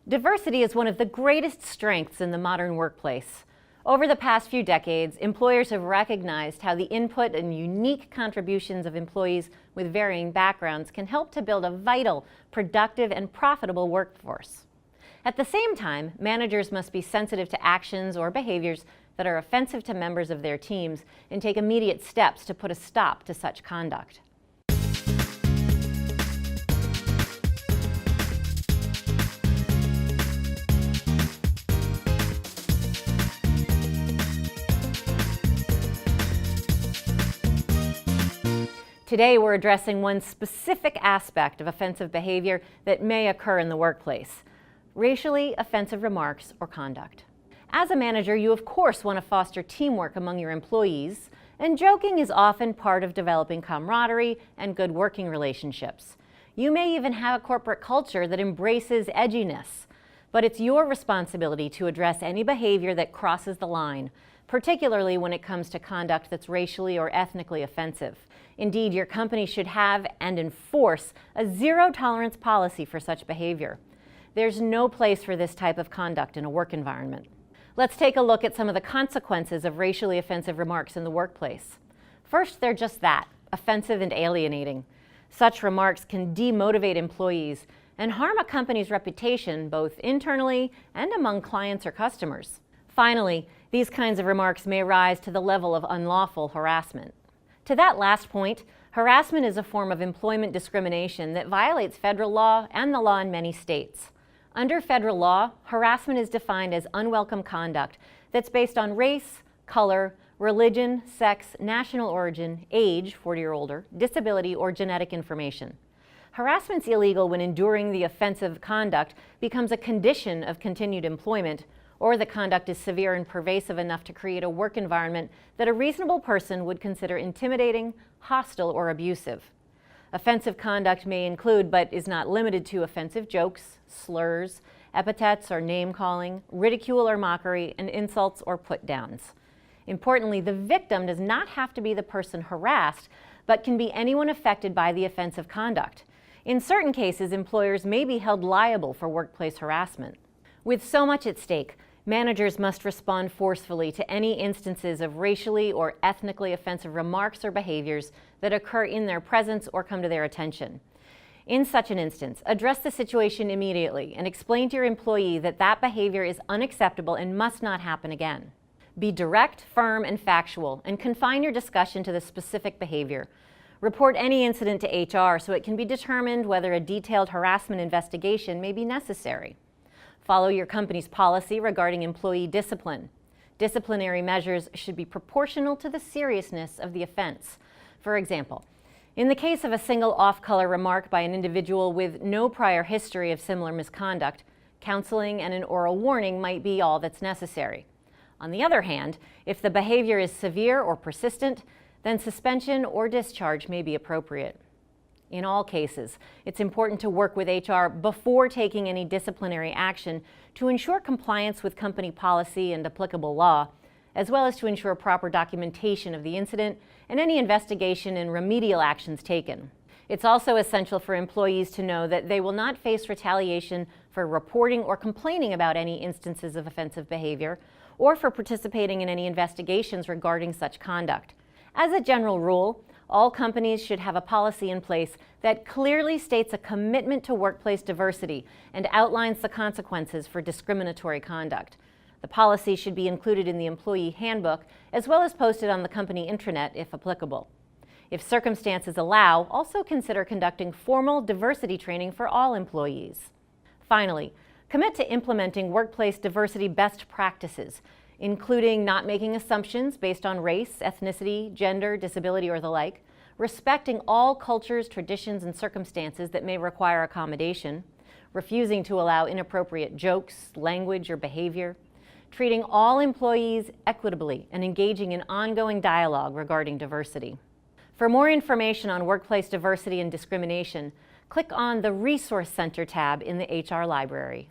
Diversity is one of the greatest strengths in the modern workplace. Over the past few decades, employers have recognized how the input and unique contributions of employees with varying backgrounds can help to build a vital, productive, and profitable workforce. At the same time, managers must be sensitive to actions or behaviors that are offensive to members of their teams and take immediate steps to put a stop to such conduct. Today, we're addressing one specific aspect of offensive behavior that may occur in the workplace: racially offensive remarks or conduct. As a manager, you of course want to foster teamwork among your employees, and joking is often part of developing camaraderie and good working relationships. You may even have a corporate culture that embraces edginess, but it's your responsibility to address any behavior that crosses the line, particularly when it comes to conduct that's racially or ethnically offensive. Indeed, your company should have and enforce a zero-tolerance policy for such behavior. There's no place for this type of conduct in a work environment. Let's take a look at some of the consequences of racially offensive remarks in the workplace. First, they're just that, offensive and alienating. Such remarks can demotivate employees and harm a company's reputation both internally and among clients or customers. Finally, these kinds of remarks may rise to the level of unlawful harassment. To that last point, harassment is a form of employment discrimination that violates federal law and the law in many states. Under federal law, harassment is defined as unwelcome conduct that's based on race, color, religion, sex, national origin, age, 40 or older, disability, or genetic information. Harassment's illegal when enduring the offensive conduct becomes a condition of continued employment, or the conduct is severe and pervasive enough to create a work environment that a reasonable person would consider intimidating, hostile, or abusive. Offensive conduct may include, but is not limited to, offensive jokes, slurs, epithets or name-calling, ridicule or mockery, and insults or put-downs. Importantly, the victim does not have to be the person harassed, but can be anyone affected by the offensive conduct. In certain cases, employers may be held liable for workplace harassment. With so much at stake, managers must respond forcefully to any instances of racially or ethnically offensive remarks or behaviors that occur in their presence or come to their attention. In such an instance, address the situation immediately and explain to your employee that that behavior is unacceptable and must not happen again. Be direct, firm, and factual, and confine your discussion to the specific behavior. Report any incident to HR so it can be determined whether a detailed harassment investigation may be necessary. Follow your company's policy regarding employee discipline. Disciplinary measures should be proportional to the seriousness of the offense. For example, in the case of a single off-color remark by an individual with no prior history of similar misconduct, counseling and an oral warning might be all that's necessary. On the other hand, if the behavior is severe or persistent, then suspension or discharge may be appropriate. In all cases, it's important to work with HR before taking any disciplinary action to ensure compliance with company policy and applicable law, as well as to ensure proper documentation of the incident and any investigation and remedial actions taken. It's also essential for employees to know that they will not face retaliation for reporting or complaining about any instances of offensive behavior or for participating in any investigations regarding such conduct. As a general rule, all companies should have a policy in place that clearly states a commitment to workplace diversity and outlines the consequences for discriminatory conduct. The policy should be included in the employee handbook as well as posted on the company intranet if applicable. If circumstances allow, also consider conducting formal diversity training for all employees. Finally, commit to implementing workplace diversity best practices, including not making assumptions based on race, ethnicity, gender, disability, or the like, respecting all cultures, traditions, and circumstances that may require accommodation, refusing to allow inappropriate jokes, language, or behavior, treating all employees equitably, and engaging in ongoing dialogue regarding diversity. For more information on workplace diversity and discrimination, click on the Resource Center tab in the HR library.